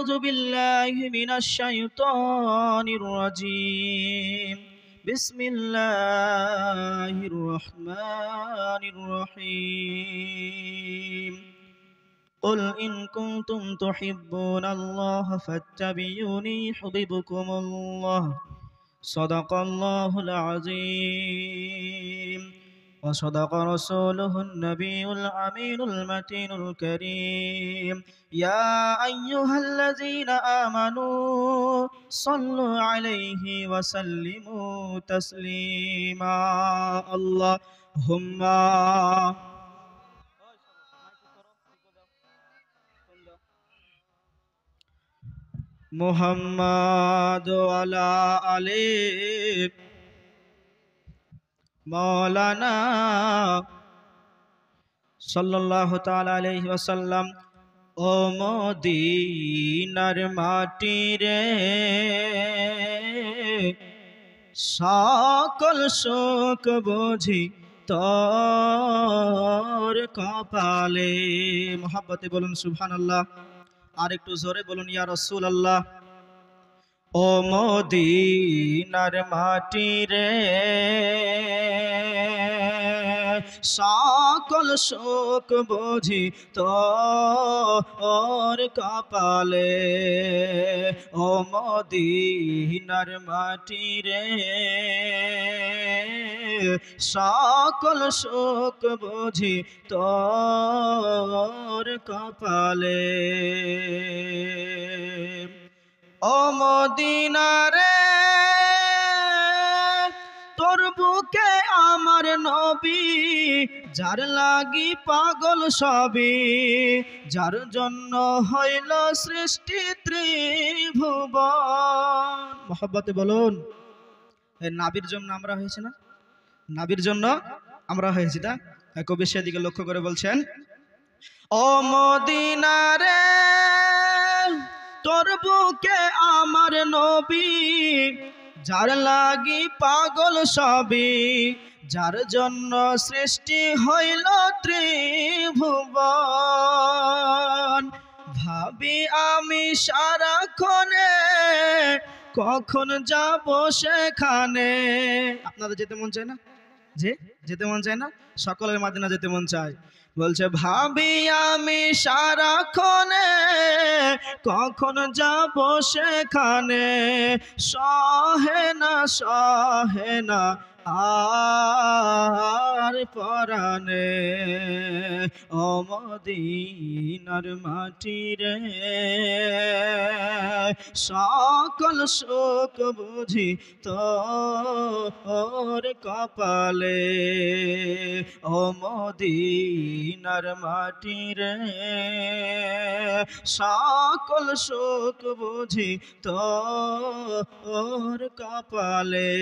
أعوذ بالله من الشيطان الرجيم بسم الله الرحمن الرحيم قل إن كنتم تحبون الله فاتبعوني يحببكم الله صدق الله العظيم وصدق رسوله النبي الأمين المتين الكريم يا أيها الذين آمنوا صلوا عليه وسلموا تسليما اللهم محمد وعلى آله مولانا সাল্লাল্লাহু তাআলা আলাইহি ওয়াসাল্লাম। ও মদিনার মাটি রে সকল সুখ বুঝি তোর কপালে। মোহাব্বতে বলুন সুবহানাল্লাহ। আর একটু জোরে বলুন ইয়া রাসূলুল্লাহ। ও মদিনার মাটি রে সকল সুখ বুঝি তোর কপালে। ও মদিনার মাটি রে সকল সুখ বুঝি তোর কপালে। ও মদিনা রে তোর বুকে আমার নবী, যার লাগি পাগল সবই, যার জন্য হইল সৃষ্টি ত্রিভুবন। মহব্বতে বলুন, নাবির জন্য আমরা হয়েছি না? নাবির জন্য আমরা হয়েছি না? কবি সেদিকে লক্ষ্য করে বলছেন, ও মদিনা রে তোর বুকে আমার নবী, যার লাগি পাগল সবই, যার জন্য সৃষ্টি হইল ত্রিভুবন। ভাবি আমি সারাক্ষণে কখন যাব সেখানে। আপনাদের যেতে মন চায় না? যেতে মন চায় না? সকলের মদিনা যেতে মন চায়। বলছে ভাবি আমি সারাক্ষণে কখন যাব সেখানে, সহে না আর পরানে। ও মদিনার মাটি রে সকল সুখ বুঝি তোর কপালে। ও মদিনার মাটি রে সকল সুখ বুঝি তোর কপালে।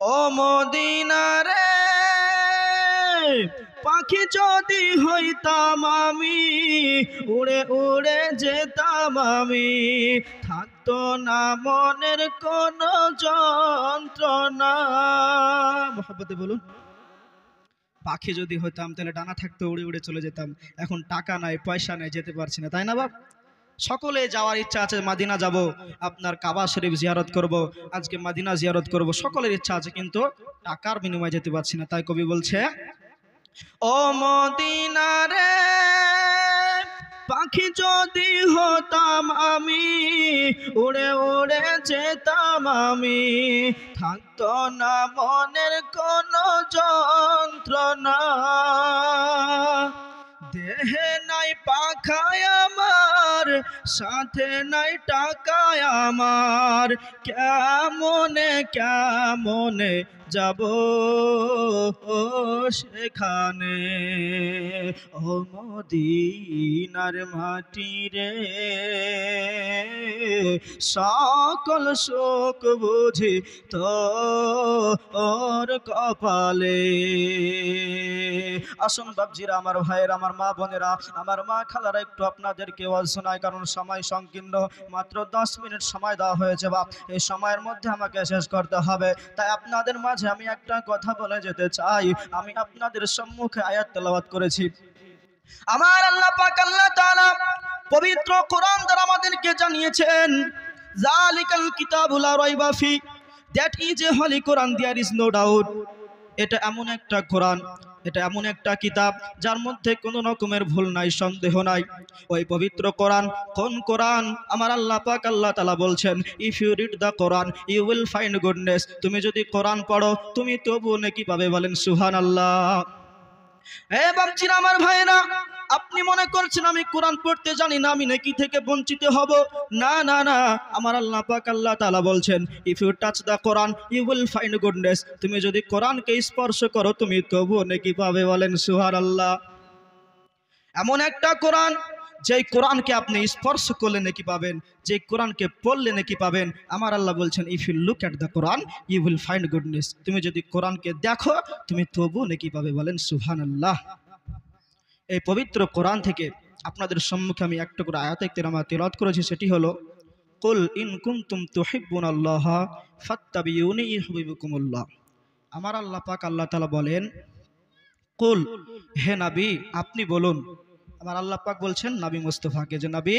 ও মদিনা রে পাখি যদি হইতাম আমি, উড়ে উড়ে যেতাম আমি, থাকতো না মনের কোনো যন্ত্রণা। মহব্বতে বলুন, পাখি যদি হইতাম তাহলে ডানা থাকতো, উড়ে উড়ে চলে যেতাম। এখন টাকা নাই, পয়সা নাই, যেতে পারছি না, তাই না বাপ? সকলে যাওয়ার ইচ্ছা আছে, মদিনা যাব, আপনার কাবা শরীফ জিয়ারত করব, আজকে মদিনা জিয়ারত করব, সকলের ইচ্ছা আছে, কিন্তু টাকার বিনিময়ে যেতে পারছি না। তাই কবি বলছে, ও মদিনা রে পাখি যদি হতাম আমি, উড়ে উড়ে যেতাম আমি, থাকতো না মনের কোনো যন্ত্রণা। দেহে নাই পাখায় আমার, সাথে নাই টাকায় আমার, কেমনে কেমনে যাব সেখানে। ও মদিনার মাটি রে সকল সুখ বুঝি তোর কপালে। আসুন বাপজিরা, আমার ভাইয়ের, আমার মা বোনেরা, আমার মা খালারা, একটু আপনাদেরকে ওয়াজ শোনায়, কারণ সময় সংকীর্ণ, মাত্র 10 মিনিট সময় দেওয়া হয়েছে বাপ। এই সময়ের মধ্যে আমাকে শেষ করতে হবে। তাই আপনাদের মাঝে আমি একটা কথা বলে যেতে চাই। আমি আপনাদের সম্মুখে আয়াত তেলাওয়াত করেছি, আমার আল্লাহ পাক আল্লাহ তাআলা পবিত্র কোরআন দ্বারা আমাদেরকে জানিয়েছেন, জালিকাল কিতাবু লা রাইবা ফি, that is a holy Quran, there is no doubt. এটা এমন একটা কোরআন, এটা এমন একটা কিতাব যার মধ্যে কোনো রকমের ভুল নাই, সন্দেহ নাই। ওই পবিত্র কোরআন কোন কোরআন? আমার আল্লাহ পাক আল্লাহ তাআলা বলছেন, if you read the Quran you will find goodness. তুমি যদি কোরআন পড়ো তুমি তবু নেকি পাবে, বলেন সুবহানাল্লাহ। বাপজিরা, আমার ভাইরা, আপনি মনে করছেন আমি কোরআন পড়তে জানি না, আমি নেকি থেকে বঞ্চিত হব? না না না, আমার আল্লাহ পাক আল্লাহ তাআলা বলছেন, if you touch the Quran you will find goodness. তুমি যদি কোরআনকে স্পর্শ করো তুমি তবুও নেকি পাবে, বলেন সুবহানাল্লাহ। এমন একটা কোরআন, যেই কোরআনকে আপনি স্পর্শ করলে নেকি পাবেন, যে কোরআনকে পড়লে নেকি পাবেন। আমার আল্লাহ বলছেন, if you look at the Quran you will find goodness. তুমি যদি কোরআনকে দেখো তুমি তবুও নেকি পাবে, বলেন সুবহানাল্লাহ। এই পবিত্র কোরআন থেকে আপনাদের সম্মুখে আমি একটা করে আয়াতে কারিমা তেলাওয়াত করেছি, সেটি হলো, কুল ইন কুনতুম তুহিব্বুনাল্লাহ ফাত্তাবিউনি ইউহিব্বুকুমুল্লাহ। আমার আল্লাহ পাক আল্লাহ তাআলা বলেন, কুল, হে নবী আপনি বলুন। আমার আল্লাহ পাক বলছেন নবী মুস্তাফাকে, যে নবী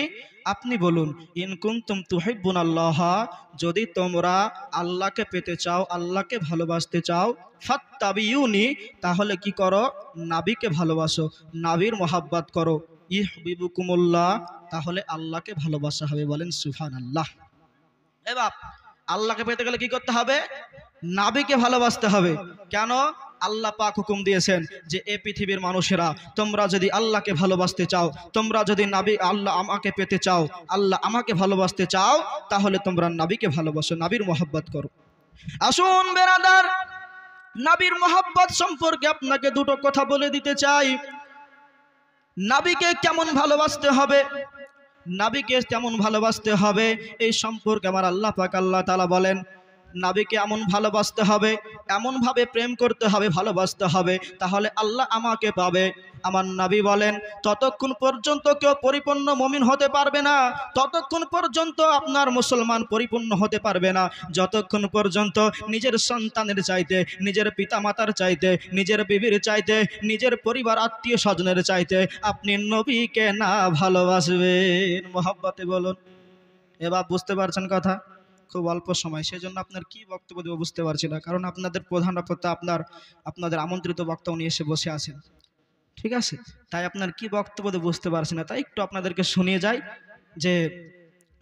আপনি বলুন, ইন কুনতুম তুহিব্বুনাল্লাহ, যদি তোমরা আল্লাহকে পেতে চাও, আল্লাহকে ভালোবাসতে চাও, ফাত্তাবিউনি, তাহলে কি করো? নবীকে ভালোবাসো, নবীর মোহাব্বত করো, ইউহিব্বুকুমুল্লাহ, তাহলে আল্লাহকে ভালোবাসা হবে, বলেন সুবহানাল্লাহ। এবার আল্লাহকে পেতে গেলে কি করতে হবে? নবীকে ভালোবাসতে হবে। কেন? আল্লাহ পাক হুকুম দিয়েছেন যে এ পৃথিবীর মানুষেরা, তোমরা যদি আল্লাহকে ভালোবাসতে চাও, তোমরা যদি নবী আল্লাহ আমাকে পেতে চাও, আল্লাহ আমাকে ভালোবাসতে চাও, তাহলে তোমরা নবীকে ভালোবাসো, নবীর মোহাব্বত করো। আসুন বেরাদার, নবীর মোহাব্বত সম্পর্কে আপনাকে দুটো কথা বলে দিতে চাই। নবীকে কেমন ভালোবাসতে হবে, নবীকে কেমন ভালোবাসতে হবে, এই সম্পর্কে আমার আল্লাহ পাক আল্লাহ তাআলা বলেন, নবীকে এমন ভালোবাসতে হবে, এমনভাবে প্রেম করতে হবে, ভালোবাসতে হবে, তাহলে আল্লাহ আমাকে পাবে। আমার নবী বলেন, ততক্ষণ পর্যন্ত কেউ পরিপূর্ণ মুমিন হতে পারবে না, ততক্ষণ পর্যন্ত আপনার মুসলমান পরিপূর্ণ হতে পারবে না, যতক্ষণ পর্যন্ত নিজের সন্তানের চাইতে, নিজের পিতামাতার চাইতে, নিজের বিবির চাইতে, নিজের পরিবার আত্মীয় স্বজনের চাইতে আপনি নবীকে না ভালোবাসবেন। মোহাব্বতে বলুন। এবার বুঝতে পারছেন কথা? খুব অল্প সময়, সেজন্য আপনার কি বক্তব্য দেবো বুঝতে পারছি না, কারণ আপনাদের প্রধান বক্তা আপনাদের আমন্ত্রিত বক্তা উনি এসে বসে আছেন, ঠিক আছে? তাই আপনার কি বক্তব্য দেবো বুঝতে পারছি না, তাই একটু আপনাদেরকে শুনিয়ে যাই যে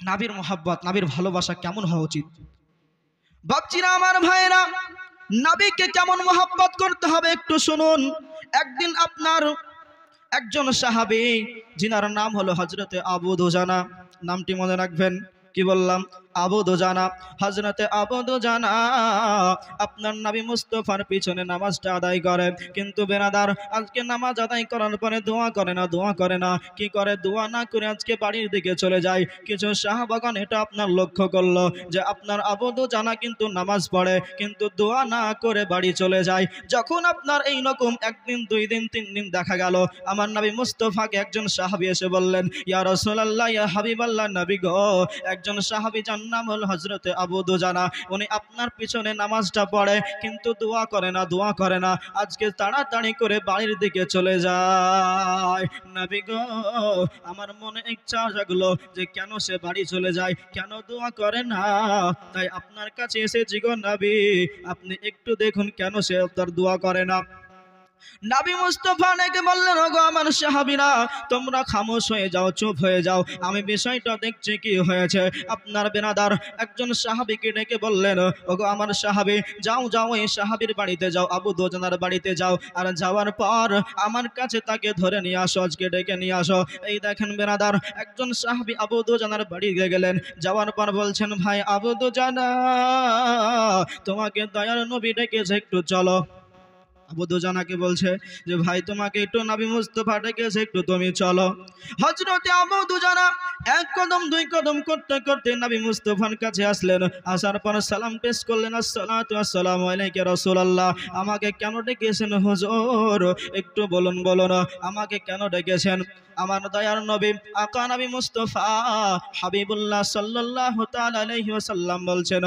নবীর মোহাব্বত, নবীর ভালোবাসা কেমন হওয়া উচিত। বাপজিরা, আমার ভাইরা, নবীকে কেমন মোহাব্বত করতে হবে একটু শুনুন। একদিন আপনার একজন সাহাবী, যিনার নাম হলো হযরতে আবু দুজানা, নামটি মনে রাখবেন। কি বললাম? আবু দুজানা। হযরতে আবু দুজানা আপনার নবী মুস্তাফার পিছনে নামাজটা আদায় করে, কিন্তু বেরাদার আজকে নামাজ আদায় করার পরে দোয়া করে না, দোয়া করে না। কি করে? দোয়া না করে আজকে বাড়ির দিকে চলে যায়। কিছু সাহাবাগণ এটা আপনার লক্ষ্য করলো যে আপনার আবু দুজানা কিন্তু নামাজ পড়ে কিন্তু দোয়া না করে বাড়ি চলে যায়। যখন আপনার এই রকম একদিন, দুই দিন, তিন দিন দেখা গেল, আমার নবী মুস্তাফাকে একজন সাহাবী এসে বললেন, ইয়া রাসূলুল্লাহ, ইয়া হাবিবাল্লাহ, নবী গো, একজন সাহাবী যার নাম হল হযরতে আবু দুজানা, উনি আপনার পিছনে নামাজটা পড়ে কিন্তু দোয়া করে না, দোয়া করে না, আজকে তাড়াতাড়ি করে বাড়ির দিকে চলে যায়। নবী গো, আমার মনে ইচ্ছা জাগলো যে কেন সে বাড়ি চলে যায়, কেন দোয়া করে না, তাই আপনার কাছে এসেছি গো নবী, আপনি একটু দেখুন কেন সে তার দোয়া করে না। নবী মুস্তাফা নাকি বললেন, ওগো আমার সাহাবীরা, তোমরা খামোশ হয়ে যাও, চুপ হয়ে যাও, আমি বিষয়টা দেখছি কি হয়েছে। আপনার বেনাদার একজন সাহাবীকে ডেকে বললেন, ওগো আমার সাহাবী, যাও যাও এই সাহাবীর বাড়িতে যাও, আবু দুজানার বাড়িতে যাও, আর যাওয়ার পর আমার কাছে তাকে ধরে নিয়ে আসো, আজকে ডেকে নিয়ে আসো। এই দেখেন বেনাদার, একজন সাহাবী আবু দুজানার বাড়ি গেলেন, যাওয়ার পর বলছেন, ভাই আবু দুজানা, তোমাকে দয়ার নবী ডেকেছে, একটু চলো। আবু দুজানাকে বলছে যে ভাই তোমাকে একটু নবী মুস্তাফা ডেকেছে, একটু তুমি চলো। হযরতে আবু দুজানা এক কদম দুই কদম করতে করতে নবী মুস্তাফার কাছে আসলেন, আসার পর সালাম পেশ করলেন, আসসালাতু আসসালামু আলাইকা রাসূলুল্লাহ, আমাকে কেন ডেকেছেন হুজুর, একটু বলুন, বলুন আমাকে কেন ডেকেছেন। আমার দয়ার নবী আকা নবী মুস্তাফা হাবিবুল্লাহ সাল্লাল্লাহু তাআলা আলাইহি ওয়াসাল্লাম বলছেন,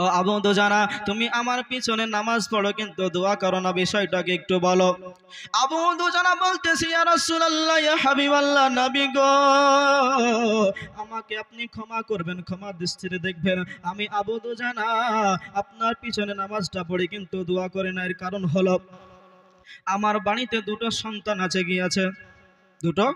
ও আবু দুজানা, তুমি আমার পিছনে নামাজ পড়ো কিন্তু দোয়া করো না, বিষয়টাকে একটু বলো। আবু দুজানা বলতেছি, ইয়া রাসূলুল্লাহ, ইয়া হাবিবাল্লাহ, নবী গো, আমাকে আপনি ক্ষমা করবেন, ক্ষমা দৃষ্টিতে দেখবেন। আমি আবু দুজানা আপনার পিছনে নামাজটা পড়ি কিন্তু দোয়া করি না। এর কারণ হলো আমার বাড়িতে দুটো সন্তান আছে, কি আছে? দুটো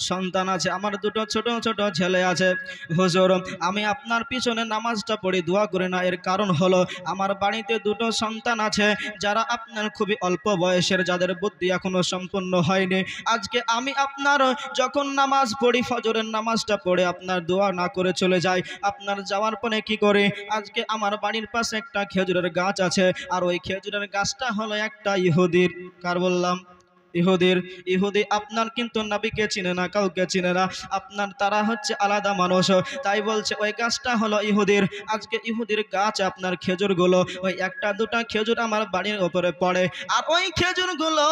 সন্তান আছে, আমার দুটো ছোট ছোট ছেলে আছে। হুজুর, আমি আপনার পিছনে নামাজটা পড়ি দোয়া করি না। এর কারণ হলো আমার বাড়িতে দুটো সন্তান আছে যারা আপনার খুবই অল্প বয়সের, যাদের বুদ্ধি এখনো সম্পূর্ণ হয়নি। আজকে আমি আপনার যখন নামাজ পড়ি, ফজরের নামাজটা পড়ে আপনার দোয়া না করে চলে যাই, আপনার যাওয়ার পরে কি করে, আজকে আমার বাড়ির পাশে একটা খেজুরের গাছ আছে, আর ওই খেজুরের গাছটা হলো একটা ইহুদির। কার বললাম? ইহুদির। ইহুদি আপনার কিন্তু নবীকে চিনে না, কাউকে চিনে না, আপনার তারা হচ্ছে আলাদা মানুষ। তাই বলছে ওই গাছটা হলো ইহুদির। আজকে ইহুদির গাছ আপনার খেজুরগুলো, ওই একটা দুটা খেজুর আমার বাড়ির উপরে পড়ে, আর ওই খেজুরগুলো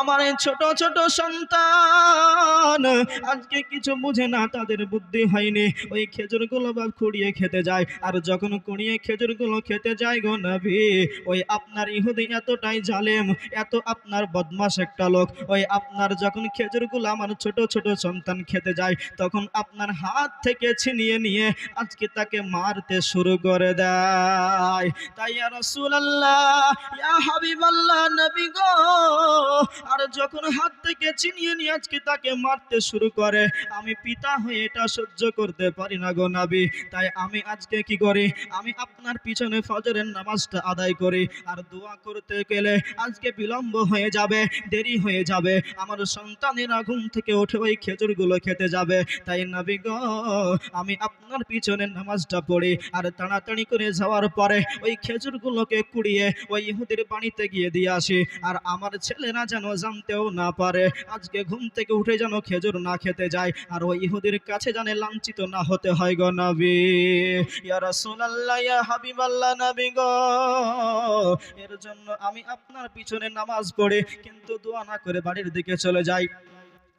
আমার এই ছোট ছোট সন্তান আজকে কিছু বুঝে না, তাদের বুদ্ধি হয়নি, ওই খেজুরগুলো বা কুড়িয়ে খেতে যায়। আর যখন কুড়িয়ে খেজুরগুলো খেতে যায় গো নবী, ওই আপনার ইহুদি এতটাই জালেম, এত আপনার বদমাশ একটা লোক, ওই আপনার যখন খেজুরগুলো আমার ছোট ছোট সন্তান খেতে যায়, তখন আপনার হাত থেকে ছিনিয়ে নিয়ে আজকে তাকে মারতে শুরু করে দেয়। তাই ইয়া রাসূলুল্লাহ, ইয়া হাবিবাল্লাহ, নবী গো, আর যখন হাত থেকে ছিনিয়ে নিয়ে আজকে তাকে মারতে শুরু করে, আমি পিতা হয়ে এটা সহ্য করতে পারি না গো নবী। তাই আমি আজকে কি করি, আমি আপনার পিছনে ফজরের নামাজটা আদায় করি, আর দোয়া করতে গেলে আজকে বিলম্ব হয়ে যাবে, দেরি হয়ে যাবে, আমার সন্তানেরা ঘুম থেকে উঠে ওই খেজুরগুলো খেতে যাবে। তাই নবী গো, আমি আপনার পিছনে নামাজটা পড়ি, আর তাড়াতাড়ি করে যাওয়ার পরে ওই খেজুরগুলোকে কুড়িয়ে ওই ইহুদির বাড়িতে গিয়ে দিয়ে আসি, আর আমার ছেলেরা যেন জানতেও না পারে, আজকে ঘুম থেকে উঠে যেন খেজুর না খেতে যায়, আর ওই ইহুদির কাছে জানে লাঞ্ছিত না হতে হয় গো নবী। ইয়া রাসূলুল্লাহ, ইয়া হাবিবাল্লাহ, নবী গো, এর জন্য আমি আপনার পিছনে নামাজ পড়ি কিন্তু দোয়া না করে বাড়ির দিকে চলে যাই।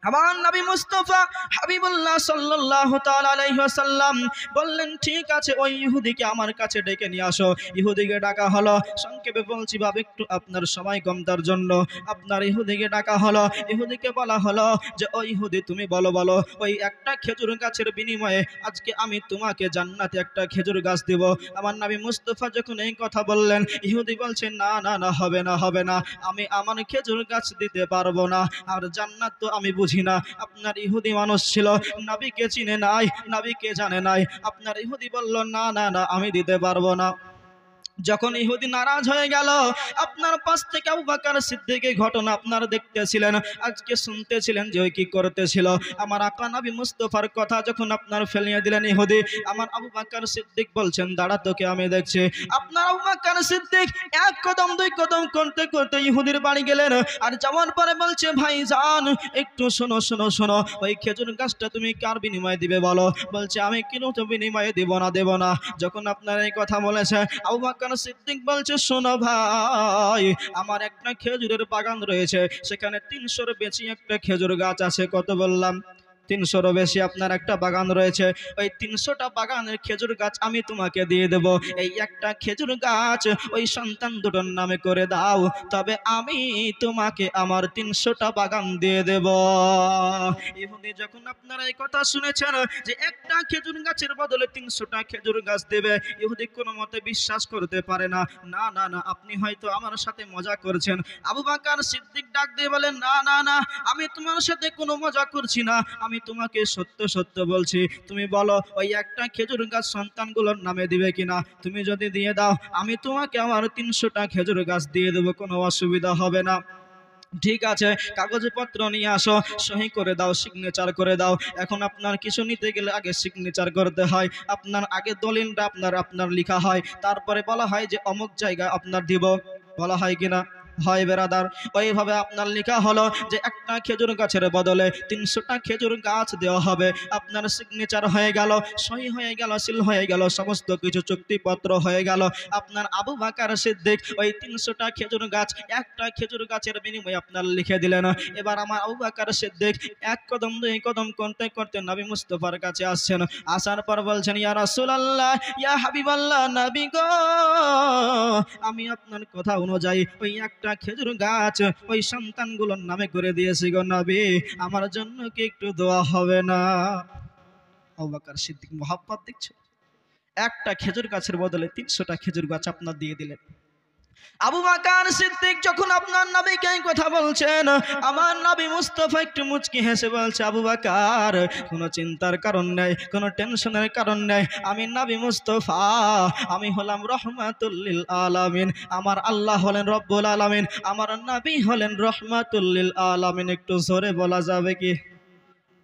আমার নবী মুস্তাফা হাবিবুল্লাহ সাল্লাল্লাহু তাআলা আলাইহি ওয়াসাল্লাম বললেন, ঠিক আছে, ওই ইহুদিকে আমার কাছে ডেকে নিয়ে আসো। ইহুদিকে ডাকা হলো, সংক্ষেপে বলছি বাবা, একটু আপনার সময় কম, তার জন্য আপনার ইহুদিকে ডাকা হলো। ইহুদিকে বলা হলো যে, ওই ইহুদি তুমি বলো, ওই একটা খেজুর গাছের বিনিময়ে আজকে আমি তোমাকে জান্নাতে একটা খেজুর গাছ দেব। আমার নবী মুস্তাফা যখন এই কথা বললেন, ইহুদি বলছে, না না না, হবে না, হবে না, আমি আমার খেজুর গাছ দিতে পারবো না, আর জান্নাত তো আমি বুঝি না। আপনার ইহুদি মানুষ ছিল, নবীকে চিনে নাই, নবীকে জানে নাই। আপনার ইহুদি বলল, না না না, আমি দিতে পারবো না। যখন ইহুদি নারাজ হয়ে গেল, আপনার পাশ থেকে আবু বকর সিদ্দিকের ঘটনা আপনারা দেখতেছিলেন, আজকে শুনতেছিলেন যে ওই কি করতেছিল। আমার আকা নবী মুস্তাফার কথা যখন আপনার ফেলিয়ে দিলেন ইহুদি, আমার আবু বকর সিদ্দিক বলছেন, দাঁড়া, তোকে আমি দেখছি। আপনার আবু বকর সিদ্দিক এক কদম দুই কদম করতে করতে ইহুদির বাড়ি গেলেন, আর যাওয়ার পরে বলছে, ভাইজান একটু শোনো শোনো শোনো, ওই খেজুর গাছটা তুমি কার বিনিময়ে দিবে বলো। বলছে, আমি কিনো তো বিনিময়ে দেব না। যখন আপনার এই কথা বলেছে, আবু বকর সিদ্দিক বলছে, শোনো ভাই, আমার একটা খেজুরের বাগান রয়েছে, সেখানে 300-এর বেশি একটা খেজুর গাছ আছে। কত বললাম? 300-এরও বেশি আপনার একটা বাগান রয়েছে। ওই 300টা বাগানের খেজুর গাছ আমি তোমাকে দিয়ে দেব। এই একটা খেজুর গাছ ওই সন্তান দুটোর নামে করে দাও, তবে আমি তোমাকে আমার 300টা বাগান দিয়ে দেব। ইহুদি যখন আপনারা এই কথা শুনেছেন যে একটা খেজুর গাছের বদলে 300টা খেজুর গাছ দেবে, ইহুদি কোনো মতে বিশ্বাস করতে পারে না। না না না, আপনি হয়তো আমার সাথে মজা করছেন। আবু বকর সিদ্দিক ডাক দিয়ে বলেন, না না না, আমি তোমার সাথে কোনো মজা করছি না, আমি তোমাকে সত্য সত্য বলছি। তুমি বলো, ওই একটা খেজুর গাছ সন্তানগুলোর নামে দিবে কিনা? তুমি যদি দিয়ে দাও, আমি তোমাকে আমার 300টা খেজুর গাছ দিয়ে দেবো, কোনো অসুবিধা হবে না। ঠিক আছে, কাগজপত্র নিয়ে আসো, সহি করে দাও, সিগনেচার করে দাও। এখন আপনার কিছু নিতে গেলে আগে সিগনেচার করতে হয়, আপনার আগে দলিলটা আপনার লেখা হয়, তারপরে বলা হয় যে অমুক জায়গায় আপনার দিব, বলা হয় কিনা? হয় বেরাদার? ওইভাবে আপনার লেখা হলো যে একটা খেজুর গাছের বদলে 300টা খেজুর গাছ দেওয়া হবে। আপনার সিগনেচার হয়ে গেল, সই হয়ে গেল, সিল হয়ে গেল, সমস্ত কিছু চুক্তিপত্র হয়ে গেল। আপনার আবু বকর সিদ্দিক ওই 300টা খেজুর গাছ একটা খেজুর গাছের বিনিময়ে আপনার লিখে দিলেন। এবার আমার আবু বকর সিদ্দিক এক কদম দুই কদম করতে করতে নবী মুস্তাফার কাছে আসছেন। আসার পর বলছেন, ইয়া রাসূলুল্লাহ, ইয়া হাবিবাল্লাহ, নবী গো, আমি আপনার কথা অনুযায়ী ওই একটা খেজুর গাছ ওই সন্তানগুলোর নামে করে দিয়েছি গো নবী, আমার জন্য কি একটু দোয়া হবে না? আবু বকর সিদ্দিক মোহাব্বত দেখছে, একটা খেজুর গাছের বদলে 300টা খেজুর গাছ আপনার দিয়ে দিলেন। আবু বকর সিদ্দিক যখন আপনার নবীকে এই কথা বলছেন, আমার নবী মুস্তাফা একটু মুচকি হেসে বলছে, আবু বকর, কোনো চিন্তার কারণ নেই, কোনো টেনশনের কারণ নেই। আমি নবী মুস্তাফা, আমি হলাম রহমাতুল লিল আলামিন। আমার আল্লাহ হলেন রব্বুল আলামিন, আমার নবী হলেন রহমাতুল লিল আলামিন। একটু জোরে বলা যাবে কি?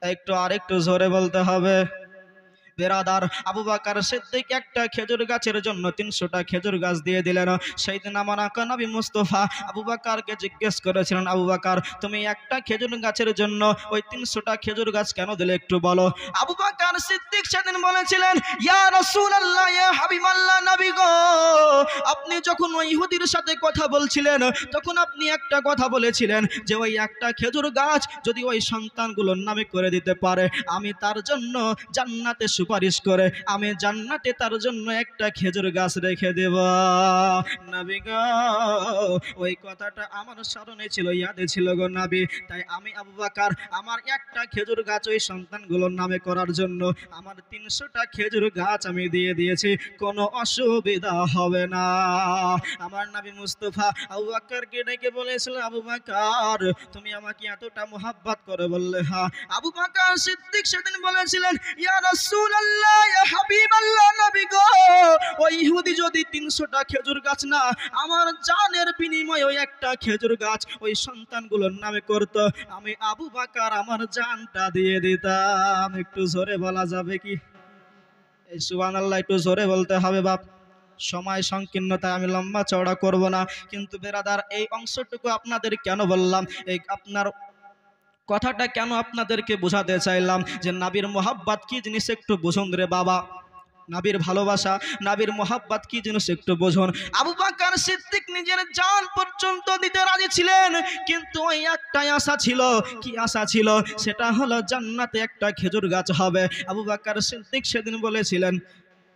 একটু আরেকটু জোরে বলতে হবে। বেরাদার, আবু বকর সিদ্দিক একটা খেজুর গাছের জন্য 300টা খেজুর গাছ দিয়ে দিলেন। সেই দিন আমার আকা নবী মুস্তাফা আবু বকরকে জিজ্ঞেস করেছিলেন, আবু বকর, তুমি একটা খেজুর গাছের জন্য ওই 300টা খেজুর গাছ কেন দিলে একটু বলো? আবু বকর সিদ্দিক সেদিন বলেছিলেন, ইয়া রাসূলুল্লাহ, ইয়া হাবিবাল্লাহ, নবী গো, আপনি যখন ওই ইহুদির সাথে কথা বলছিলেন তখন আপনি একটা কথা বলেছিলেন যে ওই একটা খেজুর গাছ যদি ওই সন্তানগুলোর নামে করে দিতে পারে, আমি তার জন্য জান্নাতে সুপারিশ করে আমি জান্নাতে তার জন্য একটা খেজুর গাছ রেখে দেব। নবী গো, ওই কথাটা আমার স্মরণে ছিল, ইয়াদে ছিল গো নবী। তাই আমি আবু বকর আমার একটা খেজুর গাছ ওই সন্তানগুলোর নামে করার জন্য আমার 300টা খেজুর গাছ আমি দিয়ে দিয়েছি, কোনো অসুবিধা হবে না। আমার নবী মুস্তাফা আবু বকরকে ডেকে বলেছিল, আবু বকর, তুমি আমাকে এতটা মোহাব্বত করে বললে? হ্যাঁ। আবু বকর সিদ্দিক সেদিন বলেছিলেন, ইয়া রাসূলুল্লাহ, ইয়া হাবিবাল্লাহ, নবী গো, ওই ইহুদি যদি 300টা খেজুর গাছ না আমার জানের বিনিময়ে ওই একটা খেজুর গাছ ওই সন্তানগুলোর নামে করত, আমি আবু বকর আমার জানটা দিয়ে দিতাম। একটু জোরে বলা যাবে কি? এই সুবহানাল্লাহ একটু জোরে বলতে হবে বাপ। সময় সংকীর্ণতায় আমি লম্বা চওড়া করব না, কিন্তু বেরাদার এই অংশটুকু আপনাদের কেন বললাম, এই আপনার কথাটা কেন আপনাদেরকে বোঝাতে চাইলাম যে নাবির মোহাব্বত কি জিনিস একটু বুঝুন রে বাবা। নাবির ভালোবাসা, নাবির মোহাব্বত কি জিনিস একটু বুঝুন। আবু বকর সিদ্দিক নিজের জান পর্যন্ত দিতে রাজি ছিলেন, কিন্তু ওই একটাই আশা ছিল। কি আশা ছিল? সেটা হলো জান্নাতে একটা খেজুর গাছ হবে। আবু বকর সিদ্দিক সেদিন বলেছিলেন,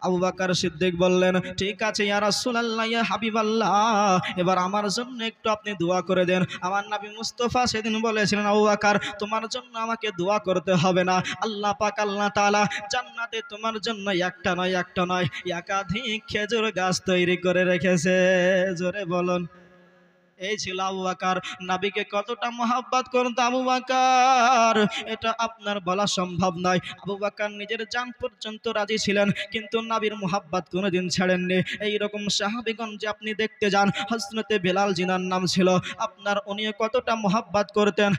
আবু বকর সিদ্দিক বললেন, ঠিক আছে ইয়া রাসূলুল্লাহ, ইয়া হাবিবাল্লাহ, এবার আমার জন্য একটু আপনি দোয়া করে দেন। আমার নবী মুস্তাফা সেদিন বলেছিলেন, আবু বকর, তোমার জন্য আমাকে দোয়া করতে হবে না, আল্লাহ পাক আল্লাহ তাআলা জান্নাতে তোমার জন্য একটা নয় একাধিক খেজুর গাছ তৈরি করে রেখেছে। জোরে বলুন। এই ছিল আবু বকর। নবীকে কতটা মহব্বত করত আবু বকর, এটা আপনার বলা সম্ভব নয়। আবু বকর নিজের জান পর্যন্ত রাজি ছিলেন, কিন্তু নবীর মহব্বত কোনোদিন ছাড়েননি। এইরকম সাহাবীগণ যে আপনি দেখতে যান, হযরতে বেলাল জিনার নাম ছিল, আপনার উনিও কতটা মহব্বত করতেন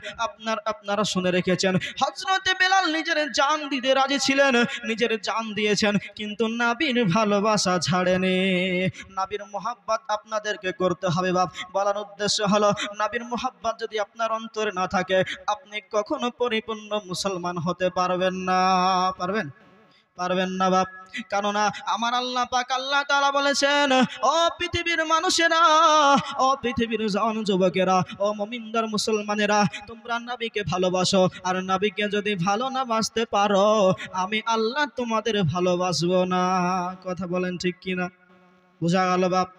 আপনারা শুনে রেখেছেন। হযরতে বেলাল নিজের জান দিতে রাজি ছিলেন, নিজের জান দিয়েছেন, কিন্তু নবীর ভালোবাসা ছাড়েনি। নবীর মহব্বত আপনাদেরকে করতে হবে বাপ। বলার উদ্দেশ্য হলো, নবীর মুহাব্বত যদি আপনার অন্তরে না থাকে, আপনি কখনো পরিপূর্ণ মুসলমান হতে পারবেন না। পারবেন না বাপ। কেননা আমার আল্লাহ পাক আল্লাহ তাআলা বলেছেন, ও পৃথিবীর মানুষেরা, ও পৃথিবীর জন যুবকেরা, ও মুমিনদার মুসলমানেরা, তোমরা নবীকে ভালোবাসো, আর নবীকে যদি ভালো না বাসতে পারো, আমি আল্লাহ তোমাদের ভালোবাসবো না। কথা বলেন ঠিক কিনা? বোঝা গেল বাপ?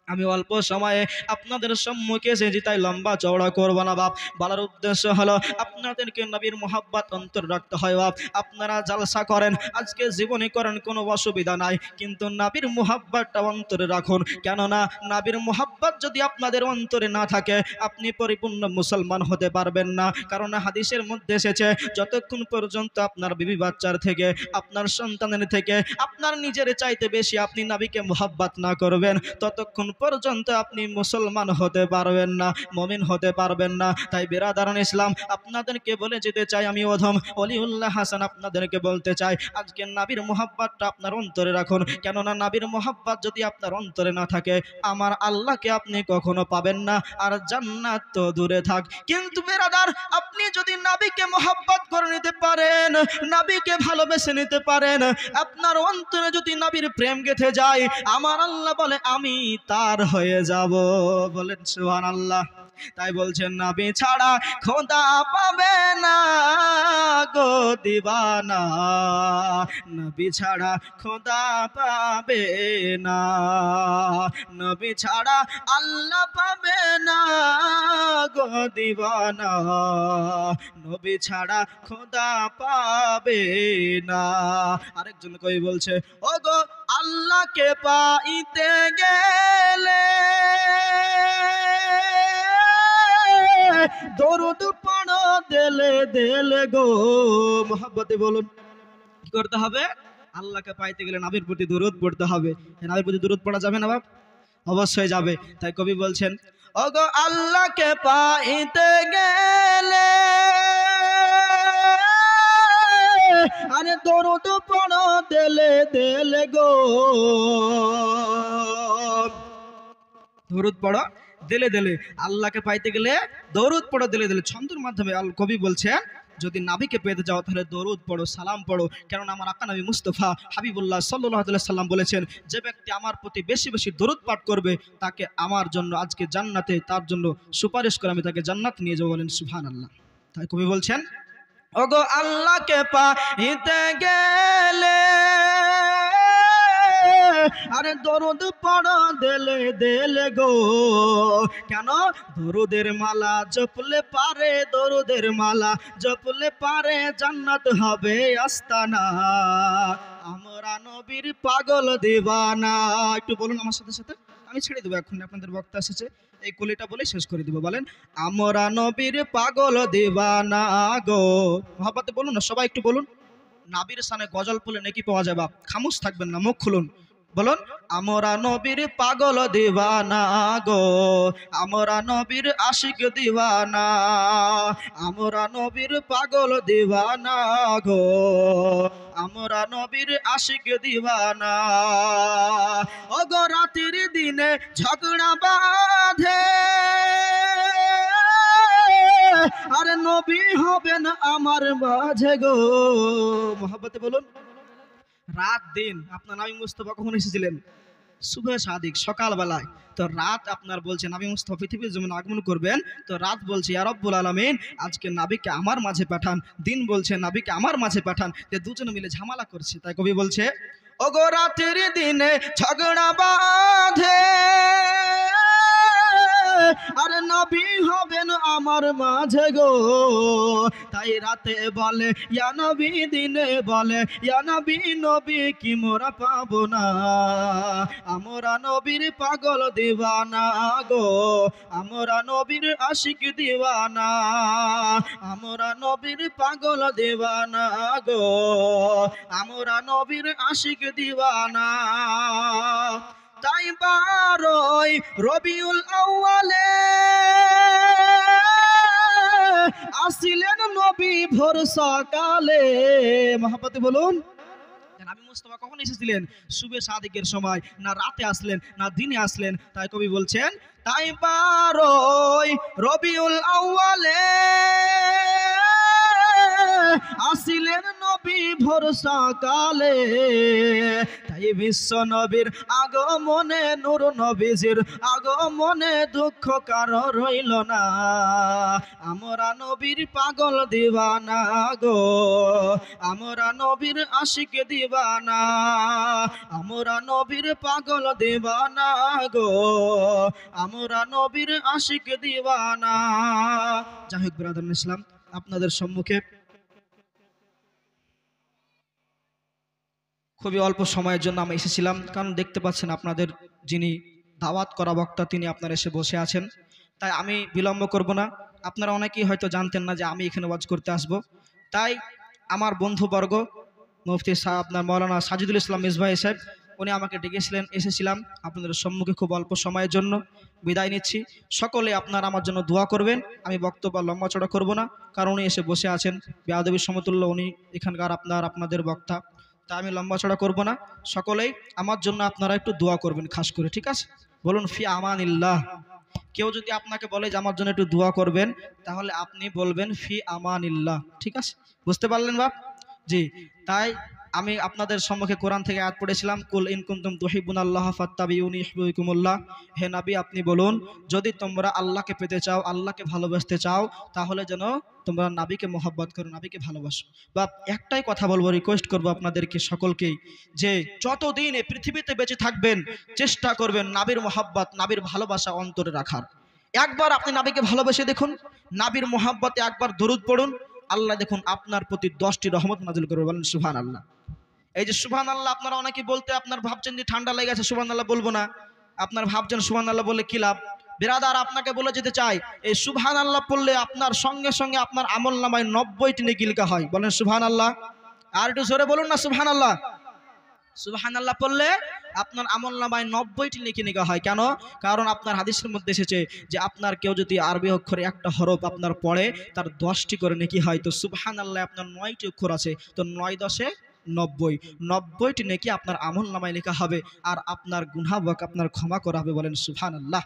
আমি অল্প সময়ে আপনাদের সম্মুখে এসেছি, তাই লম্বা চওড়া করব না বাপ। বলার উদ্দেশ্য হলো, আপনাদেরকে নবীর মোহাব্বত অন্তর রাখতে হয় বাপ। আপনারা জালসা করেন, আজকে জীবনে করেন, কোনো অসুবিধা নাই, কিন্তু নবীর মোহাব্বতটা অন্তরে রাখুন। কেননা নবীর মোহাব্বত যদি আপনাদের অন্তরে না থাকে, আপনি পরিপূর্ণ মুসলমান হতে পারবেন না। কারণ হাদিসের মধ্যে এসেছে, যতক্ষণ পর্যন্ত আপনার বিবি বাচ্চার থেকে, আপনার সন্তানের থেকে, আপনার নিজের চাইতে বেশি আপনি নবীকে মোহাব্বত না করবেন, ততক্ষণ পর্যন্ত আপনি মুসলমান হতে পারবেন না, মুমিন হতে পারবেন না। তাই বিরাদারান ইসলাম, আপনাদেরকে বলে যেতে চাই, আমি অধম ওলিউল্লাহ হাসান আপনাদেরকে বলতে চাই, আজকে নবীর মোহাব্বতটা আপনার অন্তরে রাখুন। কেননা নবীর মোহাব্বত যদি আপনার অন্তরে না থাকে, আমার আল্লাহকে আপনি কখনো পাবেন না, আর জান্নাত তো দূরে থাক। কিন্তু বিরাদার, আপনি যদি নবীকে মোহাব্বত করে নিতে পারেন, নবীকে ভালোবেসে নিতে পারেন, আপনার অন্তরে যদি নবীর প্রেম গেঁথে যায়, আমার আল্লাহ বলে আমি তার হয়ে যাব। বলেন সুবহানাল্লাহ। তাই বলছেন নবী ছাড়া খোদা পাবে না গো দিবানা, নবী ছাড়া খোদা পাবে না, নবী ছাড়া আল্লাহ পাবে না গো দিবানা, নবী ছাড়া খোদা পাবে না। আরেকজন কবি বলছে, ও গো আল্লাহকে পাইতে গেলে দরুদ পড়ো দেলে দেলে গো। মোহাব্বতে বলুন কি করতে হবে? আল্লাহকে পাইতে গেলে নবীর প্রতি দরুদ পড়তে হবে। নবীর প্রতি দরুদ পড়া যাবে না বাপ? অবশ্যই যাবে। তাই কবি বলছেন, ওগো আল্লাহকে পাইতে গেলে আরে দরুদ পড়ো দেলে দেলে গো, দরুদ পড়ো দিলে দিলে। আল্লাহকে পাইতে গেলে দরুদ পড়ো দিলে দিলে। ছন্দের মাধ্যমে কবি বলছেন, যদি নাবিকে পেতে যাও তাহলে দরুদ পড়ো, সালাম পড়ো। কেননা আমার আকা নবী মুস্তাফা হাবিবুল্লাহ সাল্লাল্লাহু আলাইহি সাল্লাম বলেছেন, যে ব্যক্তি আমার প্রতি বেশি বেশি দরুদ পাঠ করবে, তাকে আমার জন্য আজকে জান্নাতে তার জন্য সুপারিশ করে আমি তাকে জান্নাত নিয়ে যাবো। বলেন সুবহানাল্লাহ। তাই কবি বলছেন, ওগো আল্লাহকে পাইতে গেলে আরে দরুদ পড়ো দেলে দেলে গো। কেন? দরুদের মালা জপলে পারে, দরুদের মালা জপলে পারে জান্নাত হবে আস্তানা। আমরা নবীর পাগল দিবানা। একটু বলুন আমার সাথে সাথে, আমি ছেড়ে দেবো এখন, আপনাদের বক্তা এসেছে, এই কলিটা বলে শেষ করে দিব। বলেন, আমরা নবীর পাগল দিবানা গো। মহাব্বতে বলুন না সবাই, একটু বলুন। নাবির সানে গজল বলে নাকি পাওয়া যাবে? খামোশ থাকবেন না, মুখ খুলুন, বলুন, আমরা নবীর পাগল দিবানা গো, আমরা নবীর আশিক দিবানা, আমরা নবীর পাগল দিবানা গো, আমরা নবীর আশিক দিবানা। ও গো রাতের দিনে ঝগড়া বাঁধে, আরে নবী হবেন আমার মাঝে গো। মোহাব্বতে বলুন, রাত দিন আপনার নবী মুস্তাফা কখন এসেছিলেন? সুবহ সাদিক, সকালবেলায়। তো রাত আপনার বলছে নবী মুস্তাফা পৃথিবীর জমিনে আগমন করবেন, তো রাত বলছে ইয়া রব্বুল আলামিন আজকে নবীকে আমার মাঝে পাঠান, দিন বলছে নবীকে আমার মাঝে পাঠান। যে দুজনে মিলে ঝামেলা করছে। তাই কবি বলছে, ওগো রাতের দিনে ঝগড়া বাঁধে, আরে নবী হবেন আমার মাঝে গো। তাই রাতে বলে ইয়া নবী, দিনে বলে ইয়া নবী, নবী কি মোরা পাবো না? আমরা নবীর পাগল দিবানা গো, আমরা নবীর আশিক দিবানা, আমরা নবীর পাগল দিবানা গো, আমরা নবীর আশিক দিবানা। তাই 12ই রবিউল আউয়ালে আসিলেন নবী ভোর সকালে। মহাব্বতে বলুন, নবী মুস্তাফা কখন এসেছিলেন? সুবে সাদিকের সময়। না রাতে আসলেন, না দিনে আসলেন। তাই কবি বলছেন, তাই 12ই রবিউল আউয়ালে আসিলেন নবী ভোর সকালে। তাই বিশ্ব নবীর আগমনে, নূর নবীজির আগমনে দুঃখ কারো রইল না। আমরা নবীর পাগল দিবানা গো, আমরা নবীর আশিক দিবানা, আমরা নবীর পাগল দিবানা গো, আমরা নবীর আশিক দিবানা। যাই হোক ব্রাদার ইসলাম, আপনাদের সম্মুখে খুবই অল্প সময়ের জন্য আমি এসেছিলাম, কারণ দেখতে পাচ্ছেন আপনাদের যিনি দাওয়াত করা বক্তা তিনি আপনার এসে বসে আছেন। তাই আমি বিলম্ব করব না। আপনারা অনেকেই হয়তো জানতেন না যে আমি এখানে ওয়াজ করতে আসব। তাই আমার বন্ধুবর্গ মুফতি সাহেব আপনার মৌলানা সাজিদুল ইসলাম মিসবাহ সাহেব উনি আমাকে ডেকেছিলেন, এসেছিলাম আপনাদের সম্মুখে খুব অল্প সময়ের জন্য। বিদায় নিচ্ছি। সকলে আপনারা আমার জন্য দোয়া করবেন। আমি বক্তব্য লম্বা চড়া করব না, কারণ উনি এসে বসে আছেন বেয়াদবীর সমতুল্য, উনি এখানকার আপনাদের বক্তা, তা আমি লম্বা চড়া করব না। সকলেই আমার জন্য আপনারা একটু দোয়া করবেন খাস করে, ঠিক আছে? বলুন ফি আমানিল্লাহ। কেউ যদি আপনাকে বলে যে আমার জন্য একটু দোয়া করবেন, তাহলে আপনি বলবেন ফি আমানিল্লাহ, ঠিক আছে? বুঝতে পারলেন বাপ? জি। তাই আমি আপনাদের সম্মুখে কোরআন থেকে আয়াত পড়েছিলাম, কুল ইন কুনতুম তুহিব্বুনাল্লাহ ফাত্তাবিউনি ইউহিব্বুকুমুল্লাহ। হে নবী, আপনি বলুন যদি তোমরা আল্লাহকে পেতে চাও, আল্লাহকে ভালোবাসতে চাও, তাহলে যেন তোমরা নবীকে মহব্বত করো, নবীকে ভালোবাসো। বা একটাই কথা বলবো, রিকোয়েস্ট করবো আপনাদেরকে সকলকেই, যে যতদিন এই পৃথিবীতে বেঁচে থাকবেন চেষ্টা করবেন নবীর মহব্বত, নবীর ভালোবাসা অন্তরে রাখার। একবার আপনি নবীকে ভালোবেসে দেখুন, নবীর মহব্বতে একবার দরুদ পড়ুন, আল্লাহ দেখুন আপনার প্রতি 10টি রহমত নাজিল করবে। বলেন সুবহানাল্লাহ। এই যে সুবহানাল্লাহ, আপনারা অনেকে বলতে আপনার ভাবছেন যে ঠান্ডা লেগে গেছে সুবহানাল্লাহ বলবো না, আপনার ভাবছেন সুবহানাল্লাহ বলে কি লাভ। বিরাদার, আপনাকে বলে যেতে চাই, এই সুবহানাল্লাহ পড়লে আপনার সঙ্গে সঙ্গে আপনার আমলনামায় 90টি নেকি লেখা হয়। বলেন সুবহানাল্লাহ। আর একটু জোরে বলুন না সুবহানাল্লাহ। সুবহানাল্লাহ পড়লে আপনার আমলনামায় 90টি নেকি লেখা হয়। কেন? কারণ আপনার হাদিসের মধ্যে এসেছে যে আপনার কেউ যদি আরবি অক্ষরে একটা হরফ আপনার পড়ে, তার 10টি করে নেকি হয়। তো সুবহানাল্লাহ আপনার 9টি অক্ষর আছে, তো 9 10 90, 90টি নেকি আপনার আমলনামায় লেখা হবে, আর আপনার গুনাহ আপনার ক্ষমা করা হবে। বলেন সুবহানাল্লাহ।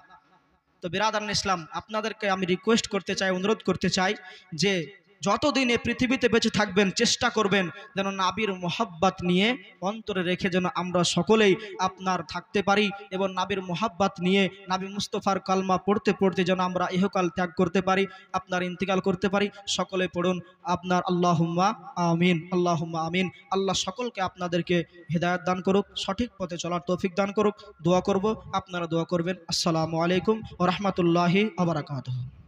তো বিরাদারান ইসলাম, আপনাদেরকে আমি রিকোয়েস্ট করতে চাই, অনুরোধ করতে চাই, যে যতদিন এই পৃথিবীতে বেঁচে থাকবেন চেষ্টা করবেন যেন নবীর মহব্বত নিয়ে অন্তরে রেখে যেন আমরা সকলেই আপনার থাকতে পারি, এবং নবীর মহব্বত নিয়ে নবী মুস্তাফার কালমা পড়তে পড়তে যেন আমরা ইহকাল ত্যাগ করতে পারি, আপনার ইন্তিকাল করতে পারি। সকলে পড়ুন আপনার আল্লাহুম্মা আমিন, আল্লাহুম্মা আমিন। আল্লাহ সকলকে আপনাদেরকে হেদায়েত দান করুক, সঠিক পথে চলার তৌফিক দান করুক। দোয়া করব, আপনারা দোয়া করবেন। আসসালামু আলাইকুম ওয়া রাহমাতুল্লাহি ওয়া বারাকাতুহু।